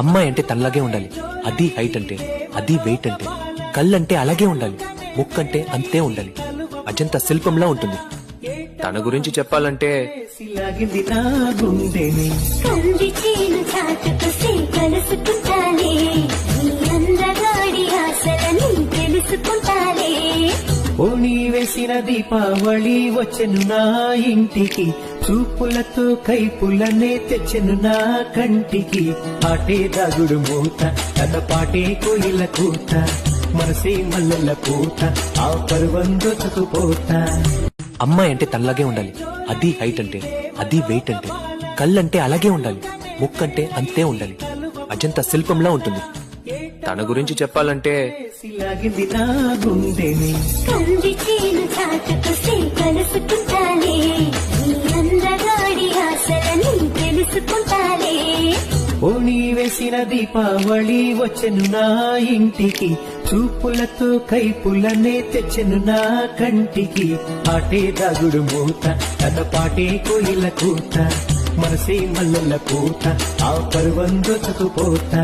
అమ్మాయి అంటే తనలాగే ఉండాలి, అది హైట్ అంటే, అది వెయిట్ అంటే, కళ్ళంటే అలాగే ఉండాలి, ముక్కంటే అంతే ఉండాలి, అజంతా శిల్పంలా ఉంటుంది. తన గురించి చెప్పాలంటే లాగింది నా గుండెని కంది చేను చాటుకొస్తే కలుసుకుంటాలే, నీ అందగాడి ఆశలని తెలుసుకుంటాలే. ఓణి వేసిన దీపావళి వచ్చెను నా ఇంటికి, చూపులతో కైపులనే తెచ్చెను నా కంటికి. పాటే దాగుడు మూత, తన పాటే కోయిల కూత, మనసే మల్లెల పూత, ఆ పర్వం దొచ్చుకుపోతా. అమ్మాయి అంటే తనలాగే ఉండాలి, అది హైట్ అంటే, అది వెయిట్ అంటే, కళ్ళంటే అలాగే ఉండాలి, ముక్కంటే అంతే ఉండాలి, అజంతా శిల్పంలా ఉంటుంది. తన గురించి చెప్పాలంటే లాగింది నా గుండెని కంది చేను చాటుకొస్తే కలుసుకుంటాలే, నీ అందగాడి ఆశలని తెలుసుకుంటాలే. ఓణి వేసిన దీపావళి వచ్చెను నా ఇంటికి, చూపులతో కైపులనే తెచ్చెను నా కంటికి. పాటే దాగుడు మూత, తన పాటే కోయిల కూత, మనసే మల్లెల పూత, ఆ పర్వం దొచ్చుకుపోతా.